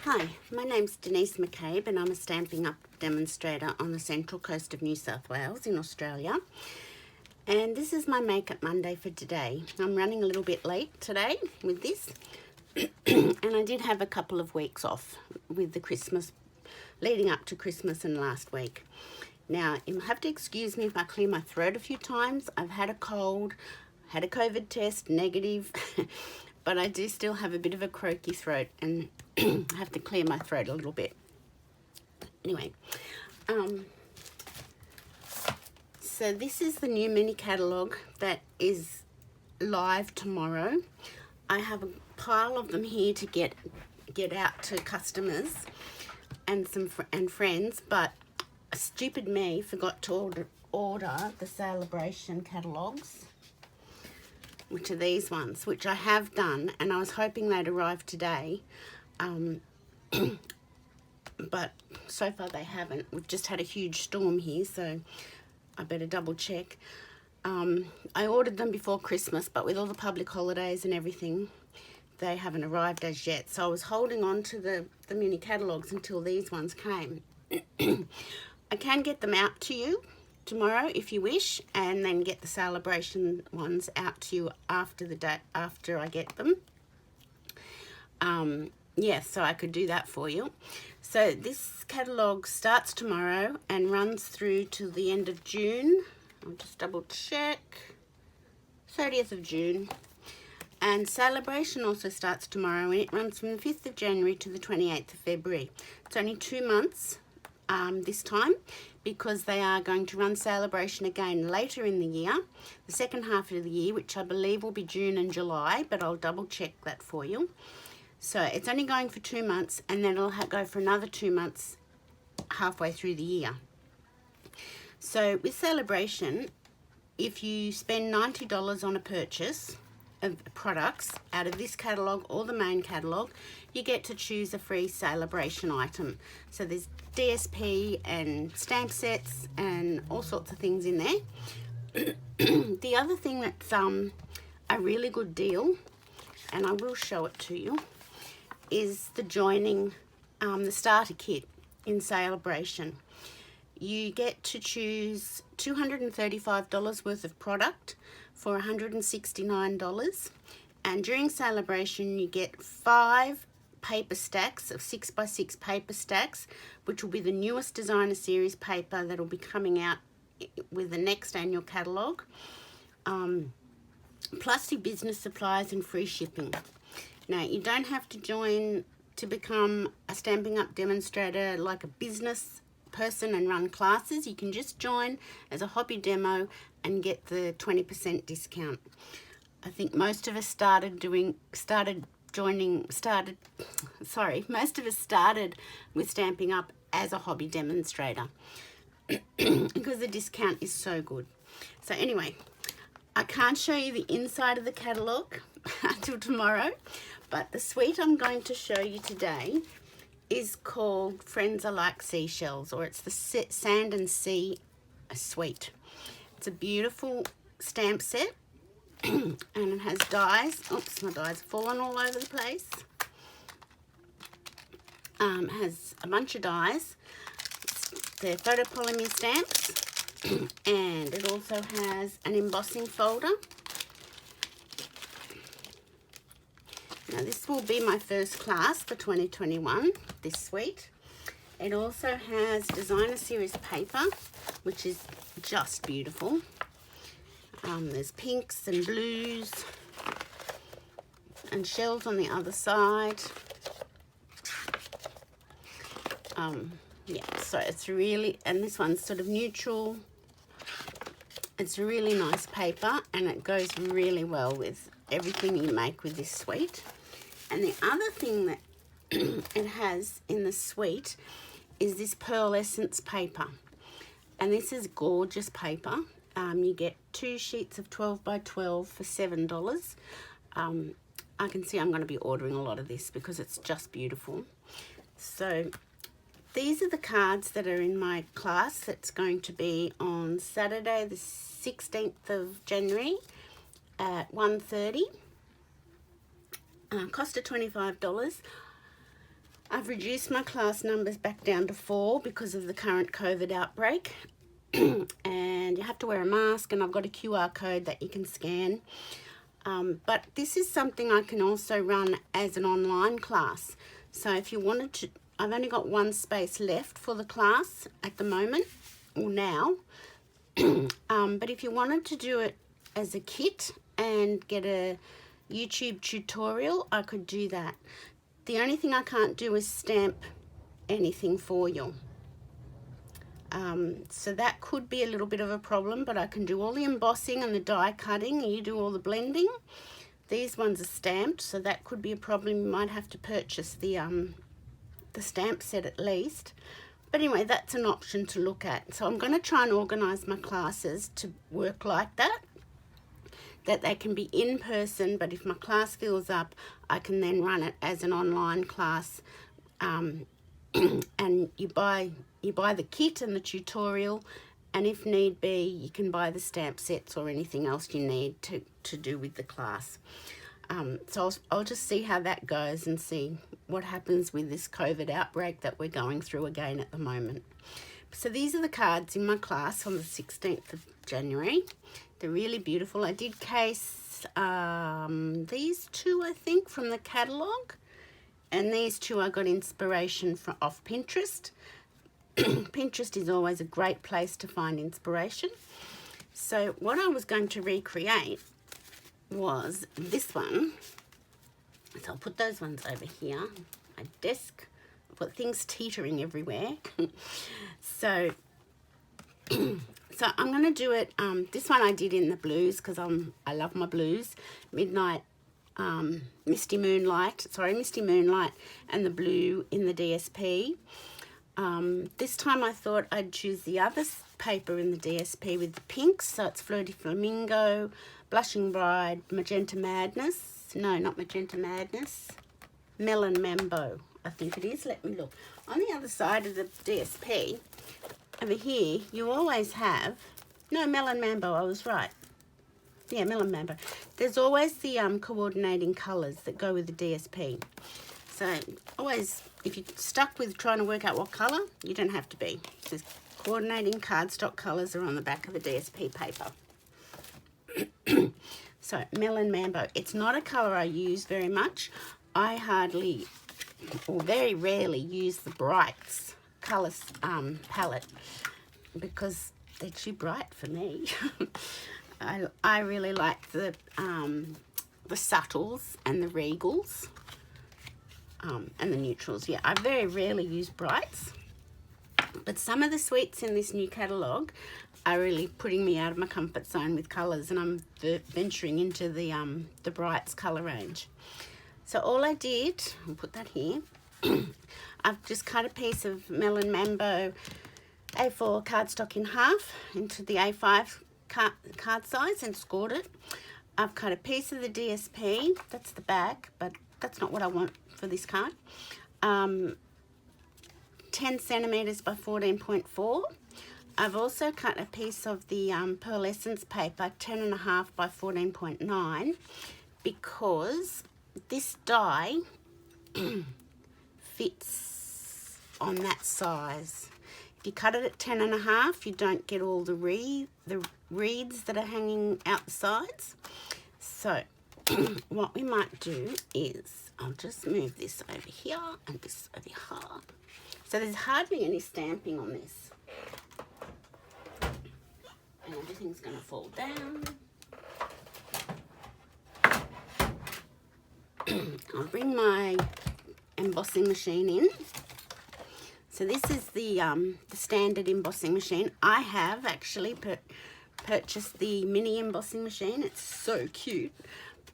Hi, my name's Denise McCabe and I'm a Stampin' Up demonstrator on the central coast of New South Wales in Australia. And this is my Makeup Monday for today. I'm running a little bit late today with this and I did have a couple of weeks off with the Christmas, leading up to Christmas and last week. Now, you'll have to excuse me if I clear my throat a few times. I've had a cold, had a COVID test, negative, but I do still have a bit of a croaky throat and I have to clear my throat a little bit. Anyway, so this is the new mini catalogue that is live tomorrow. I have a pile of them here to get out to customers and friends, but stupid me forgot to order the celebration catalogues, which are these ones, which I have done, and I was hoping they'd arrive today, but so far they haven't. We've just had a huge storm here, so I better double check. I ordered them before Christmas, but with all the public holidays and everything, they haven't arrived as yet. So I was holding on to the mini catalogues until these ones came. I can get them out to you tomorrow if you wish, and then get the celebration ones out to you after I get them. Yeah, so I could do that for you. So this catalogue starts tomorrow and runs through to the end of June. I'll just double check. 30th of June. And celebration also starts tomorrow and it runs from the 5th of January to the 28th of February. It's only 2 months this time, because they are going to run celebration again later in the year, the second half of the year, which I believe will be June and July, but I'll double check that for you. So it's only going for 2 months, and then it'll go for another 2 months halfway through the year. So with celebration, if you spend $90 on a purchase of products out of this catalogue or the main catalogue, you get to choose a free celebration item. So there's DSP and stamp sets and all sorts of things in there. The other thing that's a really good deal, and I will show it to you, is the the starter kit in celebration. You get to choose $235 worth of product for $169, and during celebration you get 5 paper stacks of 6x6 paper stacks, which will be the newest designer series paper that will be coming out with the next annual catalogue, plus your business supplies and free shipping. Now, you don't have to join to become a Stampin' Up demonstrator like a business person and run classes. You can just join as a hobby demo and get the 20% discount. I think most of us started with Stampin' Up as a hobby demonstrator because the discount is so good. So anyway, I can't show you the inside of the catalogue until tomorrow, but the suite I'm going to show you today is called Friends Are Like Seashells, or it's the Sand and Sea suite. It's a beautiful stamp set and it has dies. Oops, my dies have fallen all over the place. Has a bunch of dies. They're photopolymer stamps and it also has an embossing folder. Now this will be my first class for 2021, this suite. It also has designer series paper, which is just beautiful. There's pinks and blues and shells on the other side. Yeah, so it's really, and this one's sort of neutral. It's a really nice paper and it goes really well with everything you make with this suite. And the other thing that it has in the suite is this pearl essence paper, and this is gorgeous paper. You get 2 sheets of 12 by 12 for $7. I can see I'm going to be ordering a lot of this because it's just beautiful. So these are the cards that are in my class that's going to be on Saturday the 16th of January at 1:30. Cost of $25. I've I've reduced my class numbers back down to 4 because of the current COVID outbreak. And you have to wear a mask, and I've got a QR code that you can scan. But this is something I can also run as an online class. So if you wanted to, I've only got one space left for the class at the moment, or now. But if you wanted to do it as a kit and get a YouTube tutorial, I could do that. The only thing I can't do is stamp anything for you. So that could be a little bit of a problem, but I can do all the embossing and the die cutting, and you do all the blending. These ones are stamped, so that could be a problem. You might have to purchase the stamp set at least. But anyway, that's an option to look at. So I'm going to try and organise my classes to work like that they can be in person, but if my class fills up, I can then run it as an online class. And you buy the kit and the tutorial, and if need be, you can buy the stamp sets or anything else you need to do with the class. So I'll just see how that goes and see what happens with this COVID outbreak that we're going through again at the moment. So these are the cards in my class on the 16th of January. They're really beautiful. I did case these two, I think, from the catalogue. And these two I got inspiration from off Pinterest. Pinterest is always a great place to find inspiration. So what I was going to recreate was this one. So I'll put those ones over here. My desk. I've got things teetering everywhere. So I'm going to do it. This one I did in the blues because I love my blues. Midnight. Misty Moonlight and the blue in the DSP. This time I thought I'd choose the other paper in the DSP with the pinks, so it's Flirty Flamingo, Blushing Bride, Magenta Madness, no, not Magenta Madness, Melon Mambo, I think it is. Let me look. On the other side of the DSP, over here, you always have, no, Melon Mambo, I was right. Yeah, Melon Mambo. There's always the coordinating colours that go with the DSP. So always, if you're stuck with trying to work out what colour, you don't have to be. There's coordinating cardstock colours are on the back of the DSP paper. So Melon Mambo. It's not a colour I use very much. I hardly or very rarely use the Brights colour palette because they're too bright for me. I really like the subtles and the regals and the neutrals. Yeah, I very rarely use brights, but some of the sweets in this new catalogue are really putting me out of my comfort zone with colours, and I'm venturing into the brights colour range. So all I did, I'll put that here, I've just cut a piece of Melon Mambo A4 cardstock in half into the A5 card size and scored it. I've cut a piece of the DSP, that's the back, but that's not what I want for this card. 10 centimetres by 14.4. I've also cut a piece of the pearlescence paper, 10.5 by 14.9, because this die fits on that size. If you cut it at 10.5, you don't get all the reeds that are hanging out the sides. So what we might do is, I'll just move this over here and this over here. So there's hardly any stamping on this. And everything's going to fall down. I'll bring my embossing machine in. So this is the standard embossing machine. I have actually purchased the mini embossing machine. It's so cute,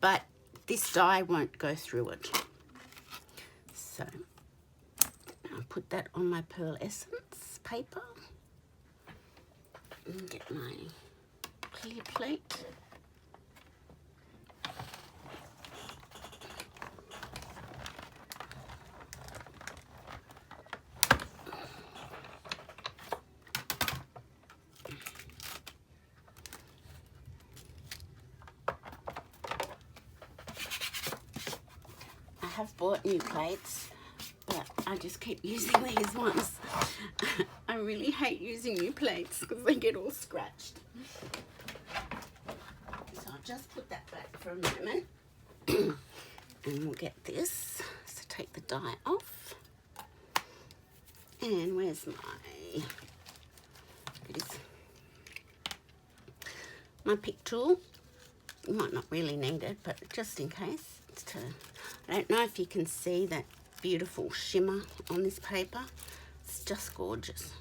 but this die won't go through it. So I'll put that on my pearlescence paper and get my clear plate. I have bought new plates, but I just keep using these ones. I really hate using new plates because they get all scratched. So I'll just put that back for a moment. And we'll get this. So take the die off. And where's my... It is my pick tool. You might not really need it, but just in case. I don't know if you can see that beautiful shimmer on this paper. It's just gorgeous.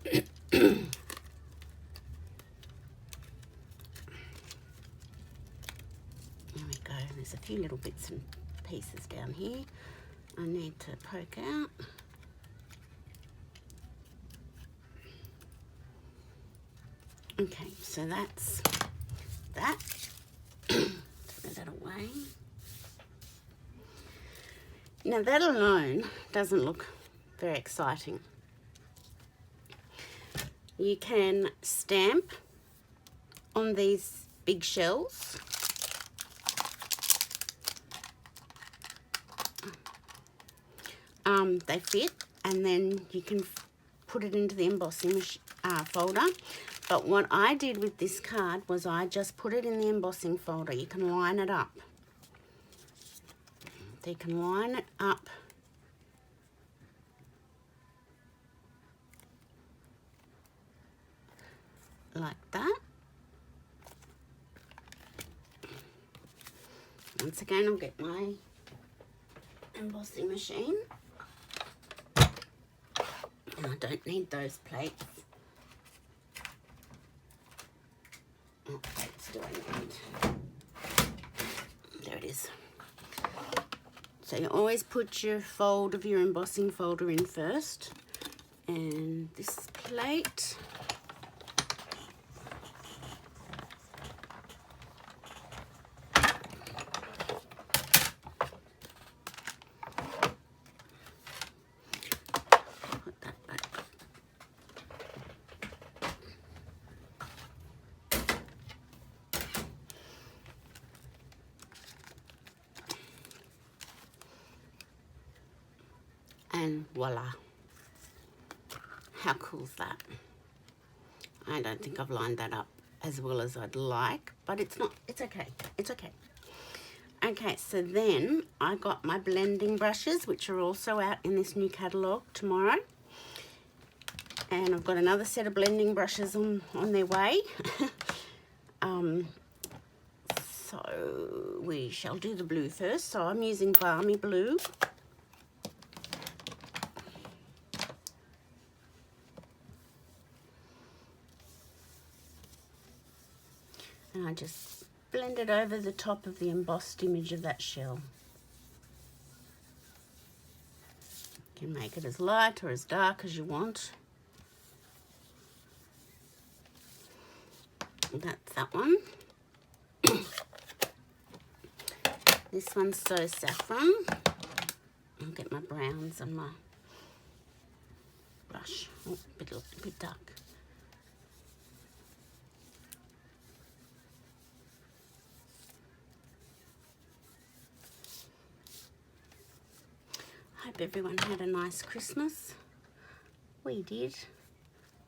There we go. There's a few little bits and pieces down here I need to poke out. Okay, so that's that. Throw that away. Now that alone doesn't look very exciting. You can stamp on these big shells. They fit, and then you can put it into the embossing folder. But what I did with this card was I just put it in the embossing folder. You can line it up. So you can line it up like that. Once again, I'll get my embossing machine. And I don't need those plates. What plates do I need? There it is. So you always put your fold of your embossing folder in first. And this plate. And voila. How cool is that? I don't think I've lined that up as well as I'd like, but it's not, it's okay. It's okay. Okay, so then I got my blending brushes, which are also out in this new catalogue tomorrow. And I've got another set of blending brushes on their way. So we shall do the blue first. So I'm using Balmy Blue. And I just blend it over the top of the embossed image of that shell. You can make it as light or as dark as you want. That's that one. This one's So Saffron. I'll get my browns and my brush. Oh, a bit dark. Hope everyone had a nice Christmas. We did.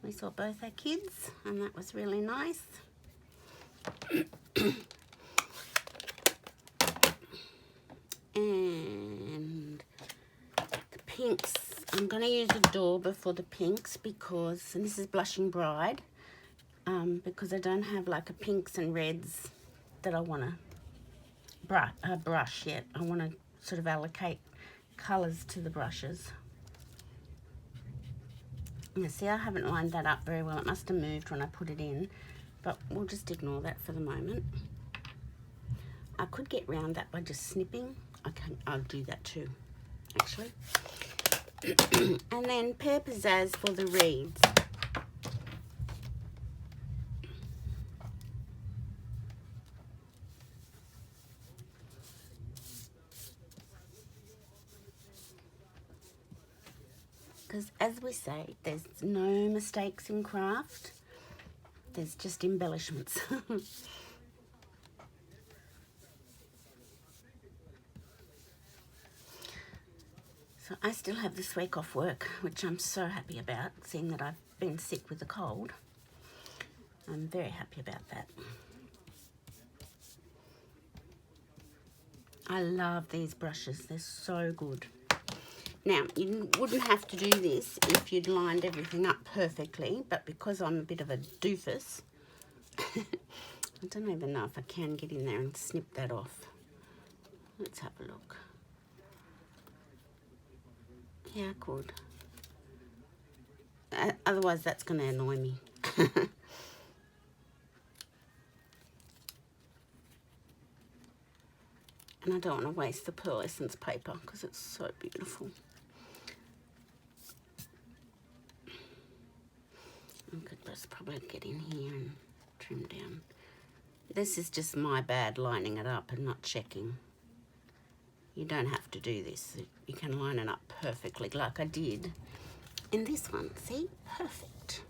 We saw both our kids, and that was really nice. And the pinks, I'm going to use a dauber for the pinks because, and this is Blushing Bride, because I don't have like a pinks and reds that I want to brush yet. I want to sort of allocate colours to the brushes. You see, I haven't lined that up very well. It must have moved when I put it in, but we'll just ignore that for the moment. I could get round that by just snipping. I'll do that too, actually. And then Pear Pizzazz for the reeds. Because as we say, there's no mistakes in craft. There's just embellishments. So I still have this week off work, which I'm so happy about, seeing that I've been sick with a cold. I'm very happy about that. I love these brushes, they're so good. Now, you wouldn't have to do this if you'd lined everything up perfectly, but because I'm a bit of a doofus, I don't even know if I can get in there and snip that off. Let's have a look. Yeah, I could. Otherwise, that's going to annoy me. And I don't want to waste the Pearl Essence paper because it's so beautiful. I could just probably get in here and trim down. This is just my bad lining it up and not checking. You don't have to do this. You can line it up perfectly like I did in this one. See? Perfect.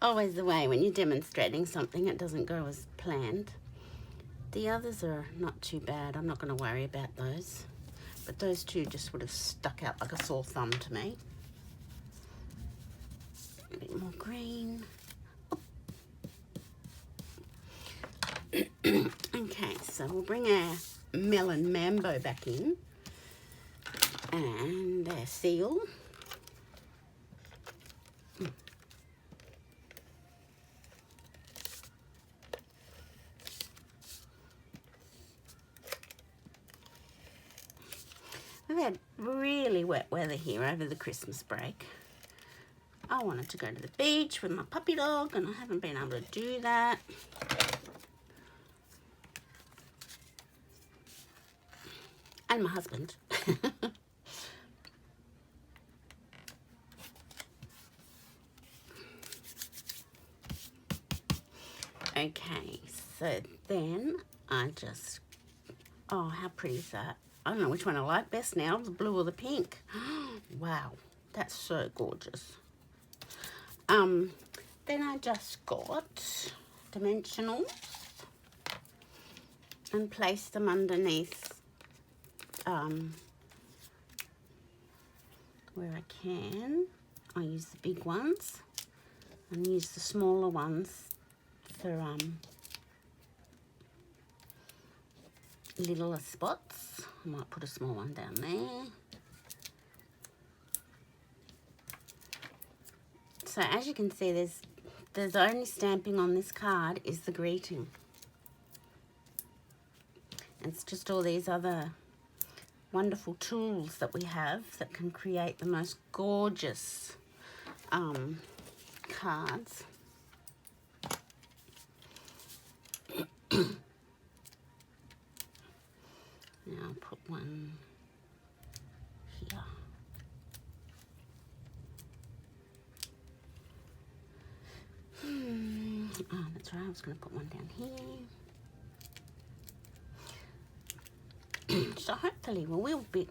Always the way when you're demonstrating something, it doesn't go as planned. The others are not too bad. I'm not going to worry about those. But those two just would have stuck out like a sore thumb to me. A bit more green. Okay, so we'll bring our Melon Mambo back in. And our seal. We've had really wet weather here over the Christmas break. I wanted to go to the beach with my puppy dog and I haven't been able to do that. And my husband. Okay, so then I just, oh, how pretty is that? I don't know which one I like best now, the blue or the pink. Wow, that's so gorgeous. Then I just got dimensionals and placed them underneath where I can. I use the big ones and use the smaller ones for littler spots. I might put a small one down there. So as you can see, there's only stamping on this card is the greeting. It's just all these other wonderful tools that we have that can create the most gorgeous cards. Now I'll put one here. Oh, that's right, I was going to put one down here. So hopefully we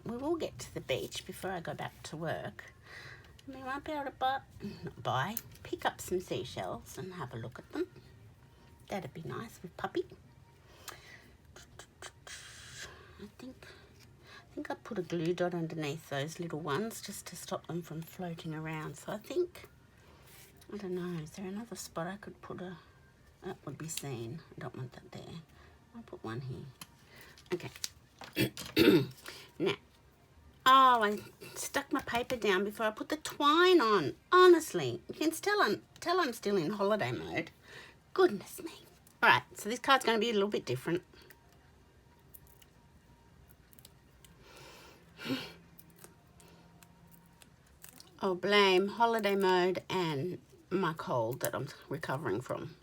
will get to the beach before I go back to work. And we might be able to pick up some seashells and have a look at them. That'd be nice with puppy. I think I put a glue dot underneath those little ones just to stop them from floating around. So I think, I don't know, is there another spot I could put that would be seen. I don't want that there. I'll put one here. Okay. Now, oh, I stuck my paper down before I put the twine on. Honestly, you can tell I'm still in holiday mode. Goodness me. All right, so this card's going to be a little bit different. I'll blame holiday mode and my cold that I'm recovering from.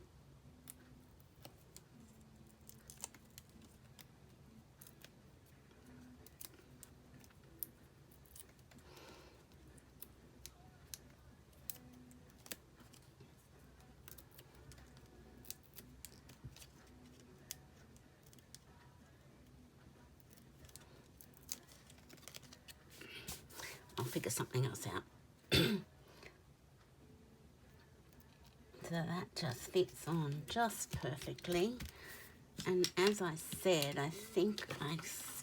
I'll figure something else out. So that just fits on just perfectly. And as I said, I think I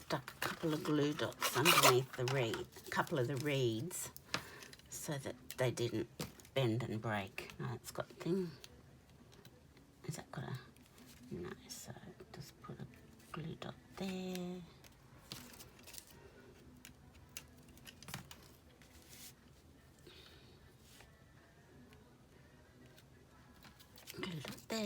stuck a couple of glue dots underneath the reed, a couple of the reeds, so that they didn't bend and break. No, it's got thing. Has that got a? No, so just put a glue dot there. Glue dot there.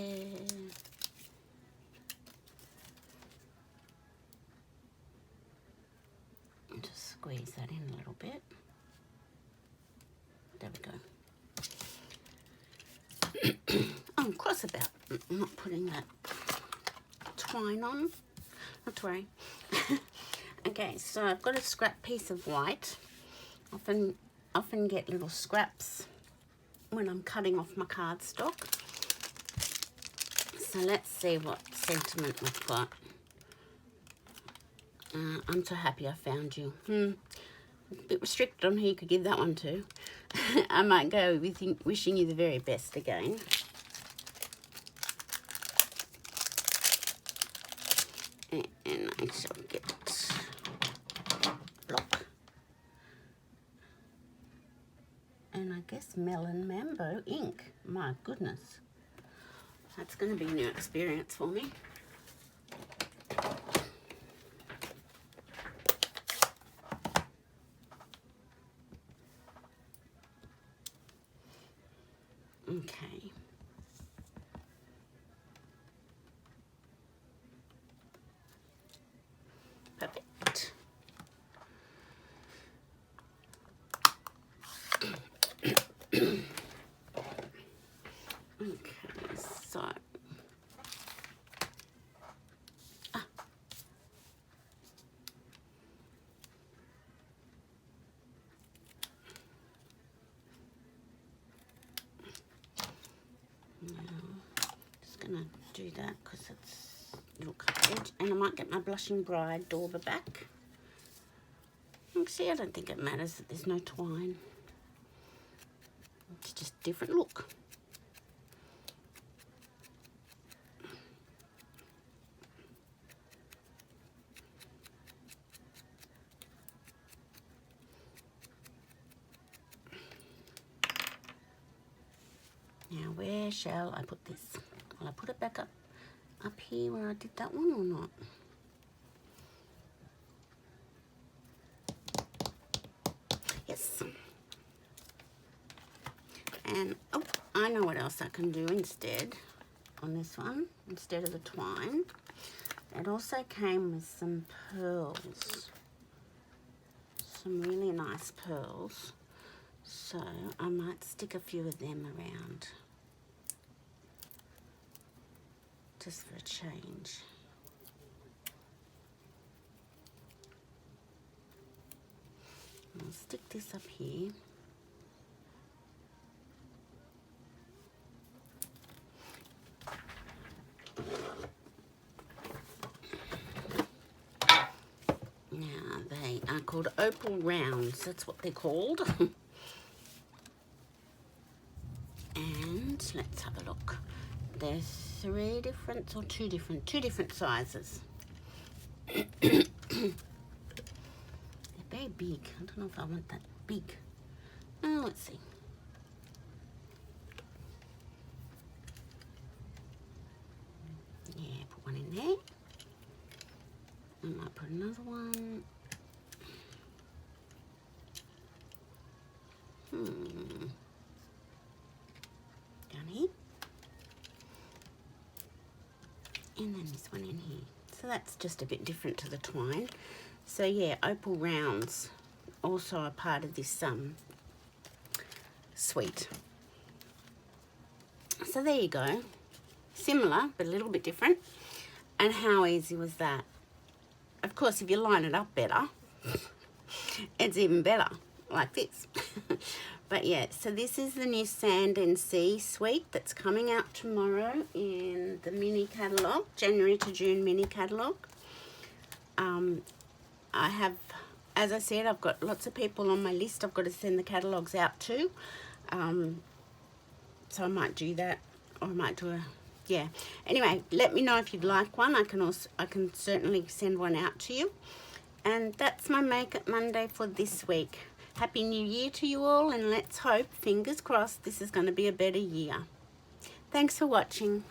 And just squeeze that in a little bit. There we go. I'm cross about not putting that twine on. Not to worry. Okay, so I've got a scrap piece of white. Often get little scraps when I'm cutting off my cardstock. So let's see what sentiment we've got. I'm so happy I found you. A bit restricted on who you could give that one to. I might go with wishing you the very best again. And I shall get block. And I guess Melon Mambo ink. My goodness. That's going to be a new experience for me. Okay. Perfect. Okay, so just gonna do that because it's a little cut edge, and I might get my Blushing Bride dauber back. See, I don't think it matters that there's no twine. It's just a different look. Now, where shall I put this? Will I put it back up here where I did that one or not? Yes. And, oh, I know what else I can do instead on this one, instead of the twine. It also came with some pearls. Some really nice pearls. So I might stick a few of them around. Just for a change. I'll stick this up here. Now they are called opal rounds, that's what they're called. And let's have a look. There's two different sizes. They're very big. I don't know if I want that big. Oh, let's see. Yeah, put one in there. I might put another one. Down here. And then this one in here. So that's just a bit different to the twine. So yeah, opal rounds also are part of this suite. So there you go. Similar, but a little bit different. And how easy was that? Of course, if you line it up better, it's even better, like this. But yeah, so this is the new Sand and Sea suite that's coming out tomorrow in the mini catalogue, January to June mini catalogue. I have, as I said, I've got lots of people on my list I've got to send the catalogues out to. So I might do that, or I might do a, yeah. Anyway, let me know if you'd like one. I can certainly send one out to you. And that's my Make It Monday for this week. Happy New Year to you all, and let's hope, fingers crossed, this is going to be a better year. Thanks for watching.